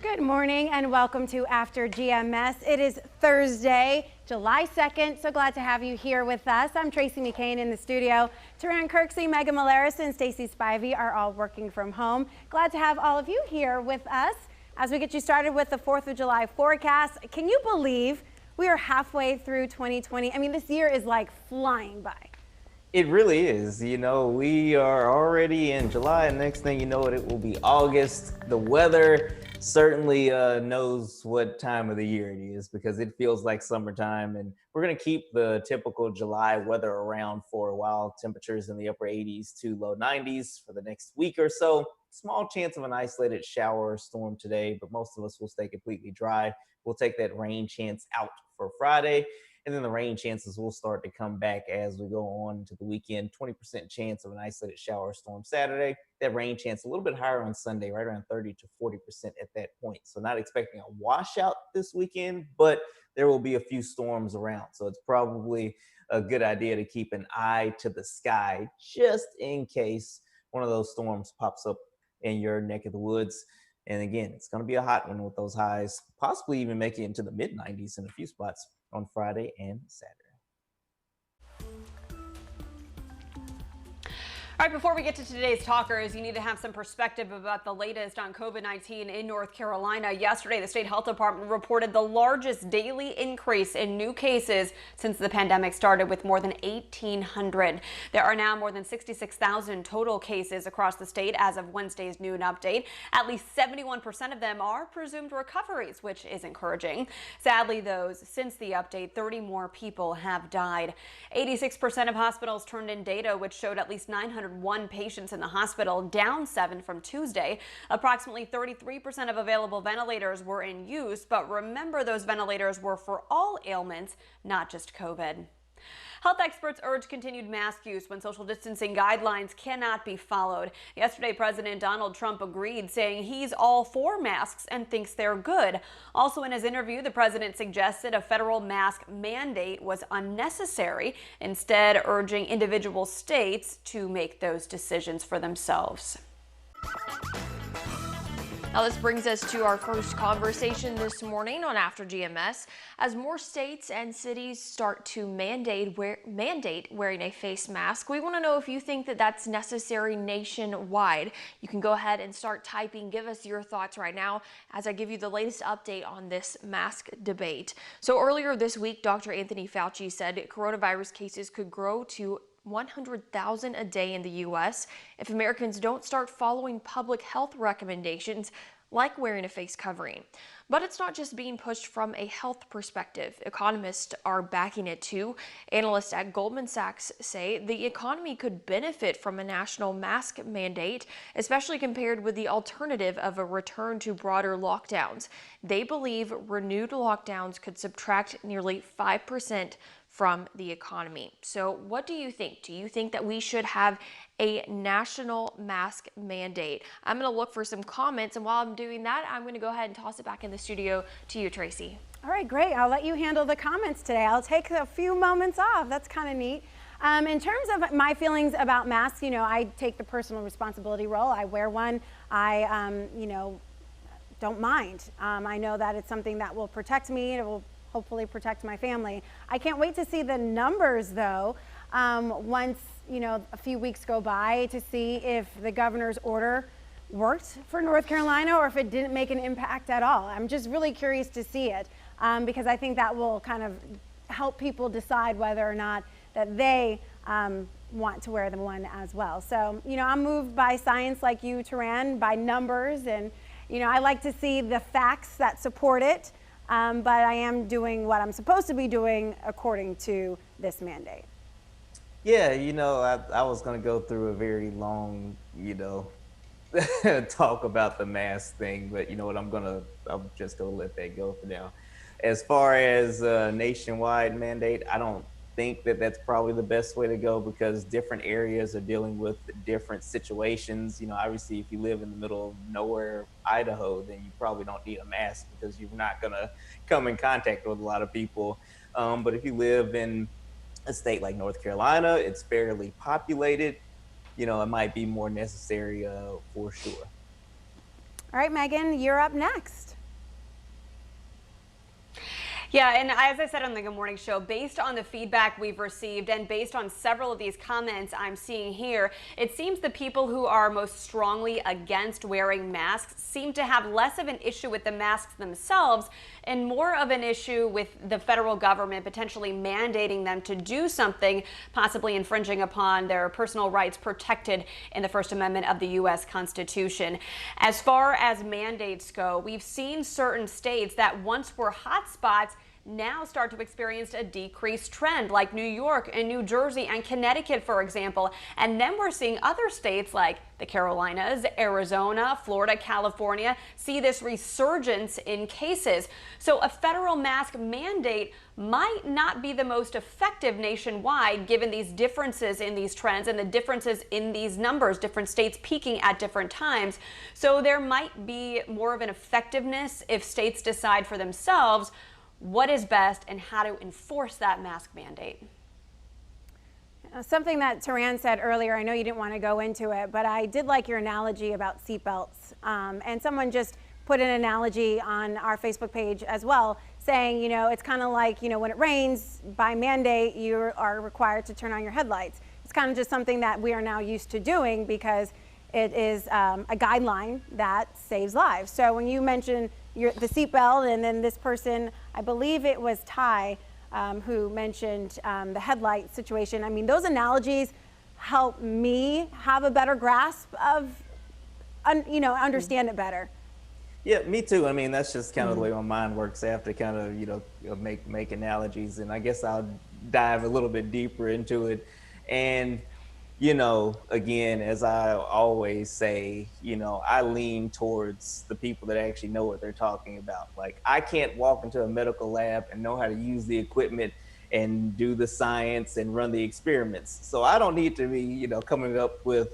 Good morning and welcome to After GMS. It is Thursday, July 2nd. So glad to have you here with us. I'm Tracy McCain in the studio. Taran Kirksey, Megan Malaris, and Stacey Spivey are all working from home. Glad to have all of you here with us as we get you started with the 4th of July forecast. Can you believe we are halfway through 2020? I mean, this year is like flying by. It really is. You know, we are already in July, and next thing you know it will be August. The weather certainly knows what time of the year it is because it feels like summertime, and we're going to keep the typical July weather around for a while. Temperatures in the upper 80s to low 90s for the next week or so. Small chance of an isolated shower or storm today, but most of us will stay completely dry. We'll take that rain chance out for Friday. And then the rain chances will start to come back as we go on to the weekend. 20% chance of an isolated shower or storm Saturday. That rain chance a little bit higher on Sunday, right around 30 to 40% at that point. So not expecting a washout this weekend, but there will be a few storms around. So it's probably a good idea to keep an eye to the sky just in case one of those storms pops up in your neck of the woods. And again, it's going to be a hot one with those highs, possibly even make it into the mid 90s in a few spots on Friday and Saturday. All right, before we get to today's talkers, you need to have some perspective about the latest on COVID-19 in North Carolina. Yesterday, the state health department reported the largest daily increase in new cases since the pandemic started, with more than 1,800. There are now more than 66,000 total cases across the state as of Wednesday's noon update. At least 71% of them are presumed recoveries, which is encouraging. Sadly, though, since the update, 30 more people have died. 86% of hospitals turned in data which showed at least 901 patients in the hospital, down 7 from Tuesday. Approximately 33% of available ventilators were in use, but remember, those ventilators were for all ailments, not just COVID. Health experts urge continued mask use when social distancing guidelines cannot be followed. Yesterday, President Donald Trump agreed, saying he's all for masks and thinks they're good. Also in his interview, the president suggested a federal mask mandate was unnecessary, instead urging individual states to make those decisions for themselves. Now this brings us to our first conversation this morning on After GMS. As more states and cities start to mandate wearing a face mask, we want to know if you think that that's necessary nationwide. You can go ahead and start typing. Give us your thoughts right now as I give you the latest update on this mask debate. So earlier this week, Dr. Anthony Fauci said coronavirus cases could grow to 100,000 a day in the U.S. if Americans don't start following public health recommendations like wearing a face covering. But it's not just being pushed from a health perspective. Economists are backing it too. Analysts at Goldman Sachs say the economy could benefit from a national mask mandate, especially compared with the alternative of a return to broader lockdowns. They believe renewed lockdowns could subtract nearly 5% from the economy. So what do you think? Do you think that we should have a national mask mandate? I'm going to look for some comments, and while I'm doing that, I'm going to go ahead and toss it back in the studio to you, Tracy. All right, great. I'll let you handle the comments today. I'll take a few moments off. That's kind of neat. In terms of my feelings about masks, you know, I take the personal responsibility role. I wear one. I, don't mind. I know that it's something that will protect me. It will hopefully protect my family. I can't wait to see the numbers, though, once, a few weeks go by, to see if the governor's order worked for North Carolina or if it didn't make an impact at all. I'm just really curious to see it because I think that will kind of help people decide whether or not that they want to wear the one as well. So, I'm moved by science like you, Taran, by numbers, and, I like to see the facts that support it, but I am doing what I'm supposed to be doing according to this mandate. Yeah, I was going to go through a very long, talk about the mask thing, but you know what, I'm just going to let that go for now. As far as a nationwide mandate, I don't think that that's probably the best way to go because different areas are dealing with different situations. Obviously, if you live in the middle of nowhere, Idaho, then you probably don't need a mask because you're not going to come in contact with a lot of people. But if you live in a state like North Carolina, it's fairly populated, it might be more necessary for sure. All right, Megan, you're up next. Yeah, and as I said on the Good Morning Show, based on the feedback we've received and based on several of these comments I'm seeing here, it seems the people who are most strongly against wearing masks seem to have less of an issue with the masks themselves and more of an issue with the federal government potentially mandating them to do something, possibly infringing upon their personal rights protected in the First Amendment of the U.S. Constitution. As far as mandates go, we've seen certain states that once were hot spots now start to experience a decreased trend, like New York and New Jersey and Connecticut, for example. And then we're seeing other states like the Carolinas, Arizona, Florida, California see this resurgence in cases. So a federal mask mandate might not be the most effective nationwide, given these differences in these trends and the differences in these numbers, different states peaking at different times. So there might be more of an effectiveness if states decide for themselves what is best and how to enforce that mask mandate. Something that Taran said earlier, I know you didn't want to go into it, but I did like your analogy about seatbelts. And someone just put an analogy on our Facebook page as well, saying, it's kind of like, when it rains, by mandate, you are required to turn on your headlights. It's kind of just something that we are now used to doing because it is a guideline that saves lives. So when you mention the seatbelt, and then this person, I believe it was Ty, who mentioned the headlight situation. I mean, those analogies help me have a better grasp of, understand it better. Yeah, me too. I mean, that's just kind of the way my mind works. I have to kind of, make analogies, and I guess I'll dive a little bit deeper into it. And again, as I always say, I lean towards the people that actually know what they're talking about. Like, I can't walk into a medical lab and know how to use the equipment and do the science and run the experiments. So I don't need to be, coming up with,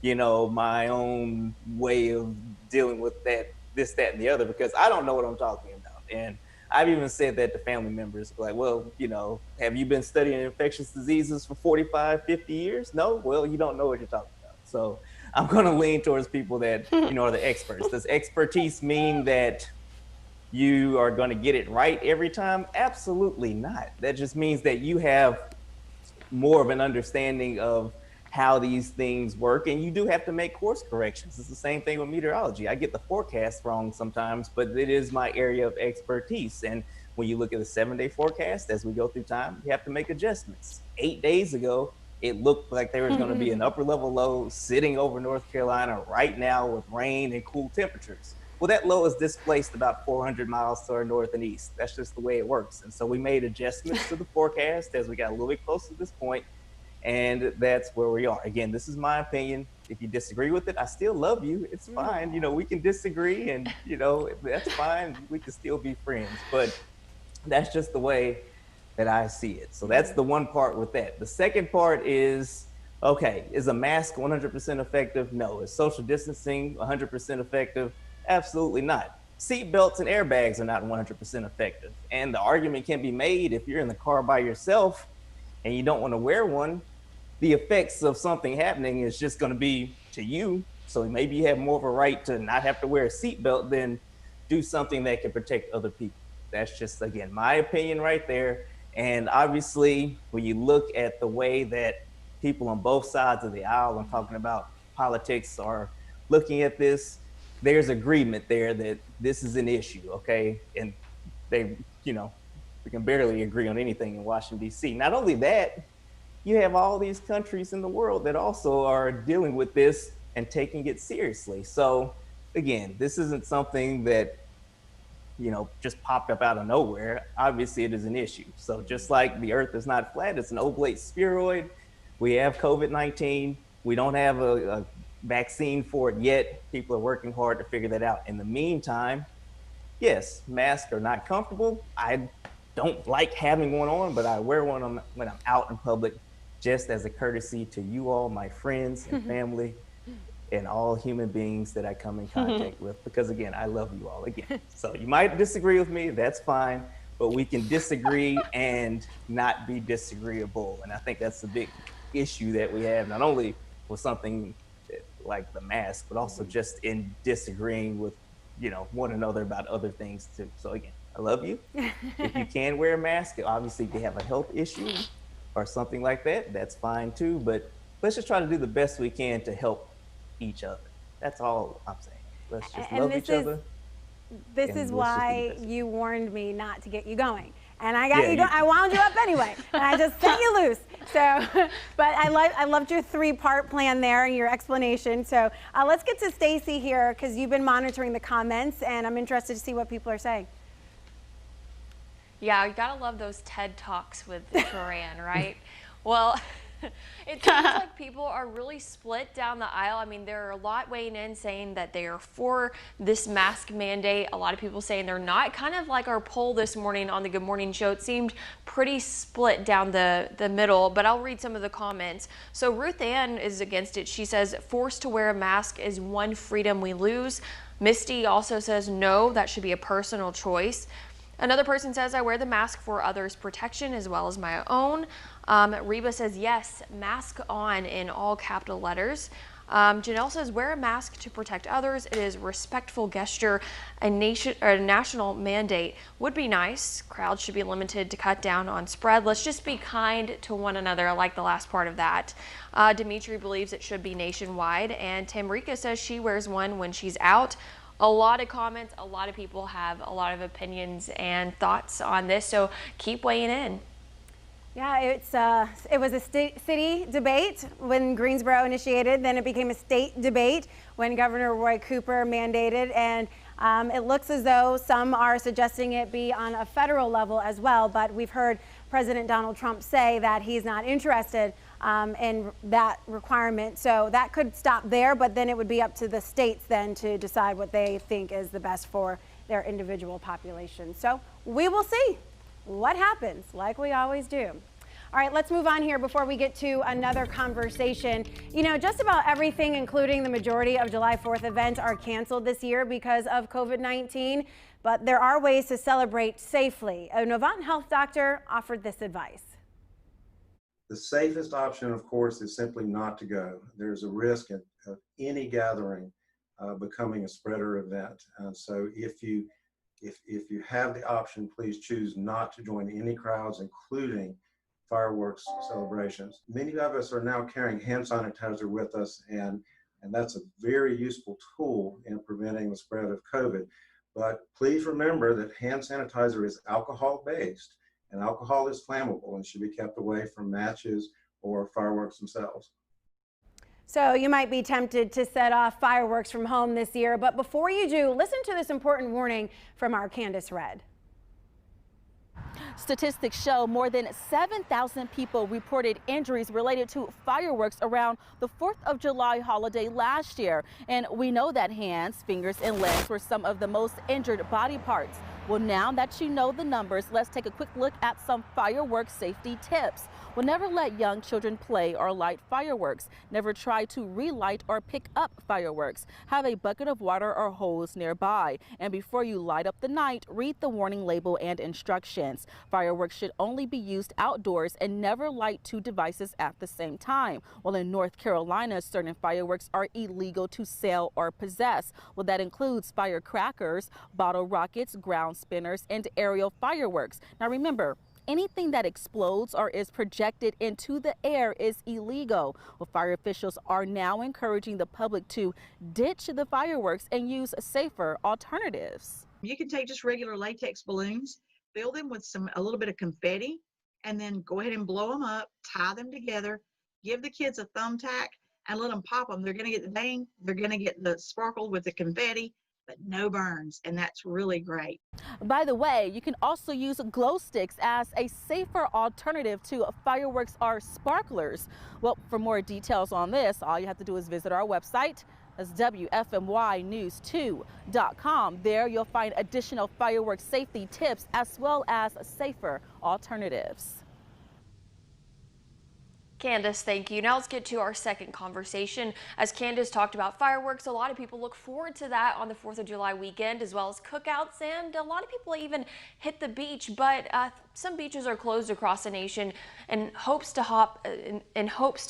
my own way of dealing with this, that, and the other, because I don't know what I'm talking about. And I've even said that to family members, like, well, have you been studying infectious diseases for 45, 50 years? No? Well, you don't know what you're talking about. So I'm going to lean towards people that, are the experts. Does expertise mean that you are going to get it right every time? Absolutely not. That just means that you have more of an understanding of how these things work, and you do have to make course corrections. It's the same thing with meteorology. I get the forecast wrong sometimes, but it is my area of expertise. And when you look at the 7-day forecast, as we go through time, you have to make adjustments. 8 days ago, it looked like there was going to be an upper level low sitting over North Carolina right now with rain and cool temperatures. Well, that low is displaced about 400 miles to our north and east. That's just the way it works. And so we made adjustments to the forecast as we got a little bit closer to this point. And that's where we are. Again, this is my opinion. If you disagree with it, I still love you. It's fine. We can disagree and, that's fine. We can still be friends. But that's just the way that I see it. So that's the one part with that. The second part is, okay, is a mask 100% effective? No. Is social distancing 100% effective? Absolutely not. Seat belts and airbags are not 100% effective. And the argument can be made if you're in the car by yourself and you don't want to wear one, the effects of something happening is just going to be to you. So maybe you have more of a right to not have to wear a seatbelt than do something that can protect other people. That's just, again, my opinion right there. And obviously, when you look at the way that people on both sides of the aisle, I'm talking about politics, are looking at this, there's agreement there that this is an issue, okay? And they, we can barely agree on anything in Washington, D.C. Not only that, you have all these countries in the world that also are dealing with this and taking it seriously. So again, this isn't something that, just popped up out of nowhere. Obviously, it is an issue. So just like the earth is not flat, it's an oblate spheroid. We have COVID-19. We don't have a vaccine for it yet. People are working hard to figure that out. In the meantime, yes, masks are not comfortable. I don't like having one on, but I wear one when I'm out in public, just as a courtesy to you all, my friends and family, and all human beings that I come in contact with, because again, I love you all again. So you might disagree with me, that's fine, but we can disagree and not be disagreeable. And I think that's the big issue that we have, not only with something like the mask, but also just in disagreeing with, one another about other things too. So again, I love you. If you can wear a mask, obviously if you have a health issue or something like that, that's fine too. But let's just try to do the best we can to help each other. That's all I'm saying. Let's just love each other. This is why you warned me not to get you going. And I got you going. I wound you up anyway, and I just set you loose. So, but I loved your 3-part plan there and your explanation. So let's get to Stacy here, because you've been monitoring the comments, and I'm interested to see what people are saying. Yeah, you gotta love those TED Talks with Turan, right? Well, it seems like people are really split down the aisle. I mean, there are a lot weighing in saying that they are for this mask mandate. A lot of people saying they're not. Kind of like our poll this morning on the Good Morning Show, it seemed pretty split down the middle, but I'll read some of the comments. So Ruth Ann is against it. She says, forced to wear a mask is one freedom we lose. Misty also says, no, that should be a personal choice. Another person says, I wear the mask for others' protection as well as my own. Reba says, yes, mask on in all capital letters. Janelle says, wear a mask to protect others. It is a respectful gesture. A national mandate would be nice. Crowds should be limited to cut down on spread. Let's just be kind to one another. I like the last part of that. Dimitri believes it should be nationwide. And Tamrika says she wears one when she's out. A lot of comments, a lot of people have a lot of opinions and thoughts on this, so keep weighing in. Yeah, it was a city debate when Greensboro initiated, then it became a state debate when Governor Roy Cooper mandated, and it looks as though some are suggesting it be on a federal level as well, but we've heard President Donald Trump say that he's not interested in that requirement. So that could stop there, but then it would be up to the states then to decide what they think is the best for their individual population. So we will see what happens, like we always do. All right, let's move on here before we get to another conversation. Just about everything, including the majority of July 4th events, are canceled this year because of COVID-19, but there are ways to celebrate safely. A Novant Health doctor offered this advice. The safest option, of course, is simply not to go. There's a risk of any gathering becoming a spreader event. And so if you have the option, please choose not to join any crowds, including fireworks celebrations. Many of us are now carrying hand sanitizer with us, and that's a very useful tool in preventing the spread of COVID. But please remember that hand sanitizer is alcohol-based, and alcohol is flammable and should be kept away from matches or fireworks themselves. So you might be tempted to set off fireworks from home this year, but before you do, listen to this important warning from our Candace Red. Statistics show more than 7,000 people reported injuries related to fireworks around the 4th of July holiday last year. And we know that hands, fingers, and legs were some of the most injured body parts. Well, now that you know the numbers, let's take a quick look at some fireworks safety tips. Well, never let young children play or light fireworks. Never try to relight or pick up fireworks. Have a bucket of water or hose nearby. And before you light up the night, read the warning label and instructions. Fireworks should only be used outdoors and never light 2 devices at the same time. Well, in North Carolina, certain fireworks are illegal to sell or possess. Well, that includes firecrackers, bottle rockets, ground spinners, and aerial fireworks. Now remember, anything that explodes or is projected into the air is illegal. Well, fire officials are now encouraging the public to ditch the fireworks and use safer alternatives. You can take just regular latex balloons, fill them with a little bit of confetti, and then go ahead and blow them up, tie them together, give the kids a thumbtack, and let them pop them. They're going to get the bang, they're going to get the sparkle with the confetti, but no burns, and that's really great. By the way, you can also use glow sticks as a safer alternative to fireworks or sparklers. Well, for more details on this, all you have to do is visit our website. That's WFMYnews2.com. There you'll find additional fireworks safety tips as well as safer alternatives. Candace, thank you. Now let's get to our second conversation. As Candace talked about fireworks, a lot of people look forward to that on the 4th of July weekend, as well as cookouts, and a lot of people even hit the beach, but some beaches are closed across the nation in hopes to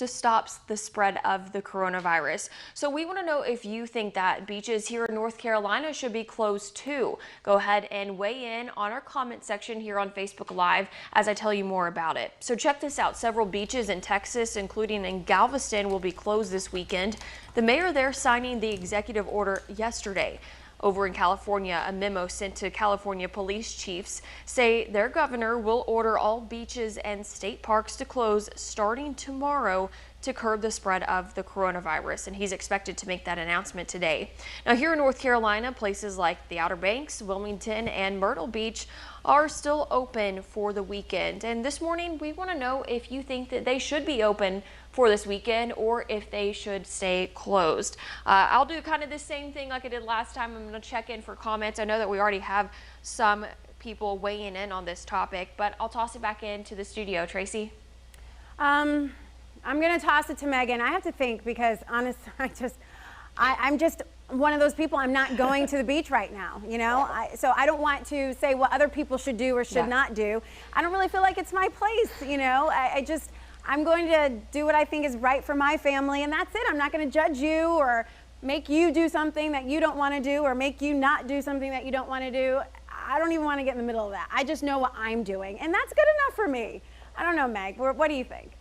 stop the spread of the coronavirus. So we want to know if you think that beaches here in North Carolina should be closed too. Go ahead and weigh in on our comment section here on Facebook Live as I tell you more about it. So check this out. Several beaches in Texas, including in Galveston, will be closed this weekend. The mayor there signing the executive order yesterday. Over in California, a memo sent to California police chiefs say their governor will order all beaches and state parks to close starting tomorrow to curb the spread of the coronavirus, and he's expected to make that announcement today. Now, here in North Carolina, places like the Outer Banks, Wilmington, and Myrtle Beach are still open for the weekend. And this morning, we want to know if you think that they should be open for this weekend or if they should stay closed. I'll do kind of the same thing like I did last time. I'm going to check in for comments. I know that we already have some people weighing in on this topic, but I'll toss it back into the studio. Tracy? I'm going to toss it to Megan. I have to think because honestly, I'm just one of those people. I'm not going to the beach right now, you know, so I don't want to say what other people should do or should not do. I don't really feel like it's my place, you know. I'm going to do what I think is right for my family, and that's it. I'm not going to judge you or make you do something that you don't want to do or make you not do something that you don't want to do. I don't even want to get in the middle of that. I just know what I'm doing, and that's good enough for me. I don't know, Meg. What do you think?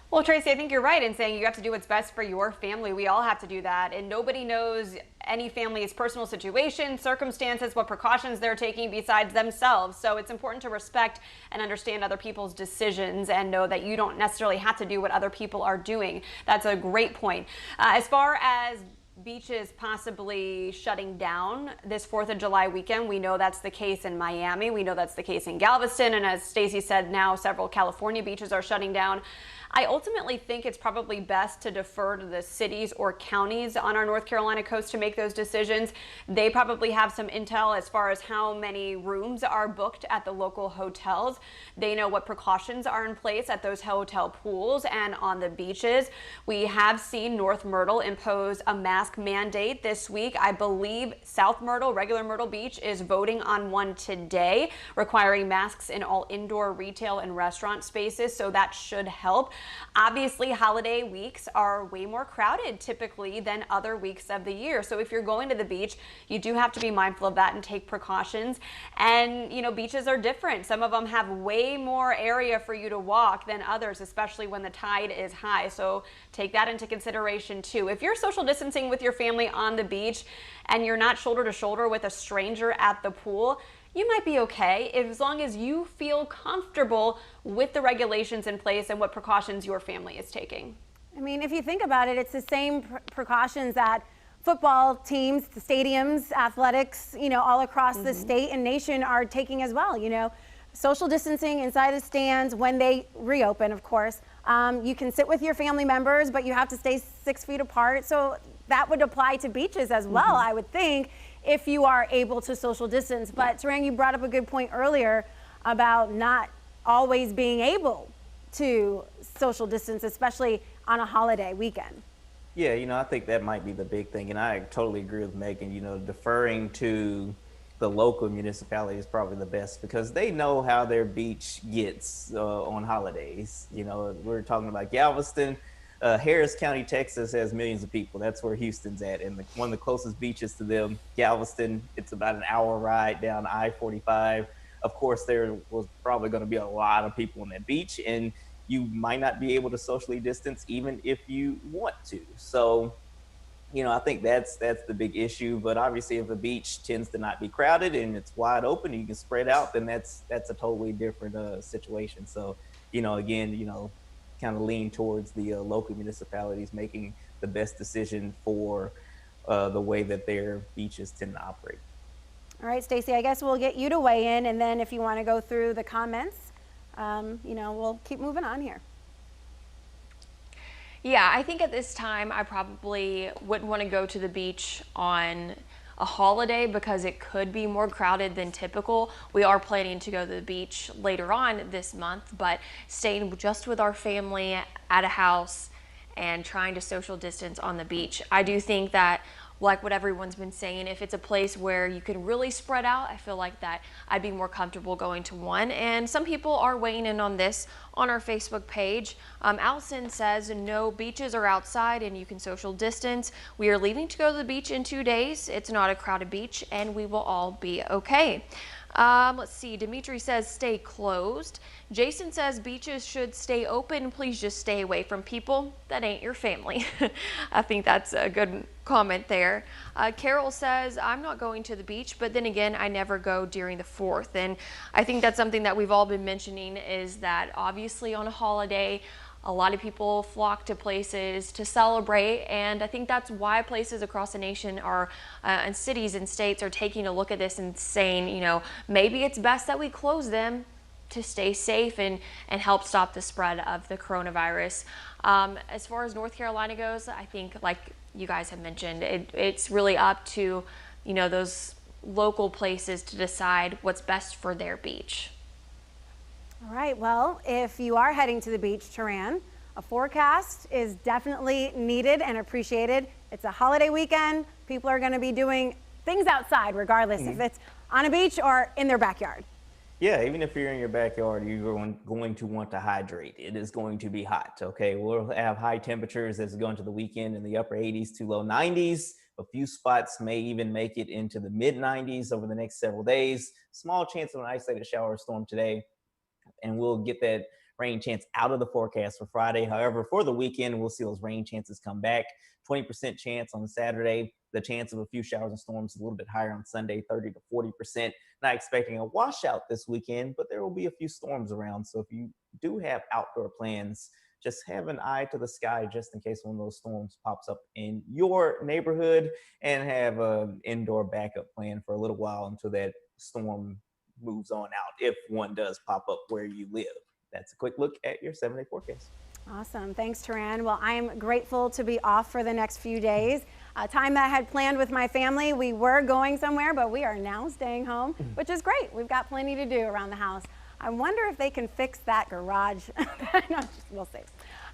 Well, Tracy, I think you're right in saying you have to do what's best for your family. We all have to do that, and nobody knows any family's personal situation, circumstances, what precautions they're taking besides themselves. So it's important to respect and understand other people's decisions and know that you don't necessarily have to do what other people are doing. That's a great point. As far as beaches possibly shutting down this 4th of July weekend, we know that's the case in Miami. We know that's the case in Galveston. And as Stacey said, now several California beaches are shutting down. I ultimately think it's probably best to defer to the cities or counties on our North Carolina coast to make those decisions. They probably have some intel as far as how many rooms are booked at the local hotels. They know what precautions are in place at those hotel pools and on the beaches. We have seen North Myrtle impose a mask mandate this week. I believe South Myrtle, regular Myrtle Beach, is voting on one today, requiring masks in all indoor retail and restaurant spaces, so that should help. Obviously, holiday weeks are way more crowded typically than other weeks of the year. So if you're going to the beach, you do have to be mindful of that and take precautions. And, you know, beaches are different. Some of them have way more area for you to walk than others, especially when the tide is high. So take that into consideration too. If you're social distancing with your family on the beach and you're not shoulder to shoulder with a stranger at the pool, you might be okay as long as you feel comfortable with the regulations in place and what precautions your family is taking. I mean, if you think about it, it's the same precautions that football teams, the stadiums, athletics, you know, all across the state and nation are taking as well. You know, social distancing inside the stands when they reopen, of course. You can sit with your family members, but you have to stay 6 feet apart. So that would apply to beaches as well, I would think, if you are able to social distance. But Tarang, you brought up a good point earlier about not always being able to social distance, especially on a holiday weekend. Yeah, you know, I think that might be the big thing. And I totally agree with Megan, you know, deferring to the local municipality is probably the best because they know how their beach gets on holidays. You know, we're talking about Galveston. Harris County, Texas has millions of people. That's where Houston's at. And one of the closest beaches to them, Galveston, it's about an hour ride down I-45. of course, there was probably going to be a lot of people on that beach, and you might not be able to socially distance even if you want to. So, I think that's the big issue. But obviously, if the beach tends to not be crowded and it's wide open, you can spread out, then that's a totally different situation. So, again, kind of lean towards the local municipalities making the best decision for the way that their beaches tend to operate. All right, Stacey, I guess we'll get you to weigh in, and then if you want to go through the comments, we'll keep moving on here. Yeah, I think at this time I probably wouldn't want to go to the beach on a holiday because it could be more crowded than typical. We are planning to go to the beach later on this month, but staying just with our family at a house and trying to social distance on the beach. I do think that, like what everyone's been saying, if it's a place where you can really spread out, I feel like that I'd be more comfortable going to one. And some people are weighing in on this on our Facebook page. Allison says, no, beaches are outside and you can social distance. We are leaving to go to the beach in 2 days. It's not a crowded beach and we will all be okay. Let's see, Dimitri says stay closed. Jason says beaches should stay open. Please just stay away from people that ain't your family. I think that's a good comment there. Carol says, I'm not going to the beach, but then again, I never go during the 4th. And I think that's something that we've all been mentioning, is that obviously on a holiday, a lot of people flock to places to celebrate, and I think that's why places across the nation are, and cities and states are taking a look at this and saying, maybe it's best that we close them to stay safe and help stop the spread of the coronavirus. As far as North Carolina goes, I think, like you guys have mentioned, it's really up to, those local places to decide what's best for their beach. All right, well, if you are heading to the beach, Taran, a forecast is definitely needed and appreciated. It's a holiday weekend. People are going to be doing things outside regardless if it's on a beach or in their backyard. Yeah, even if you're in your backyard, you're going to want to hydrate. It is going to be hot, okay? We'll have high temperatures as we go into the weekend in the upper 80s to low 90s. A few spots may even make it into the mid 90s over the next several days. Small chance of an isolated shower or storm today, and we'll get that rain chance out of the forecast for Friday. However, for the weekend, we'll see those rain chances come back. 20% chance on Saturday. The chance of a few showers and storms is a little bit higher on Sunday, 30 to 40%. Not expecting a washout this weekend, but there will be a few storms around. So if you do have outdoor plans, just have an eye to the sky just in case one of those storms pops up in your neighborhood, and have an indoor backup plan for a little while until that storm moves on out, if one does pop up where you live. That's a quick look at your 7-day forecast. Awesome. Thanks, Taran. Well, I'm grateful to be off for the next few days. Time that I had planned with my family. We were going somewhere, but we are now staying home, which is great. We've got plenty to do around the house. I wonder if they can fix that garage. No, we'll see.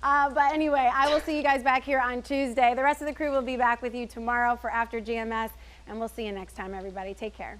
But anyway, I will see you guys back here on Tuesday. The rest of the crew will be back with you tomorrow for After GMS, and we'll see you next time, everybody. Take care.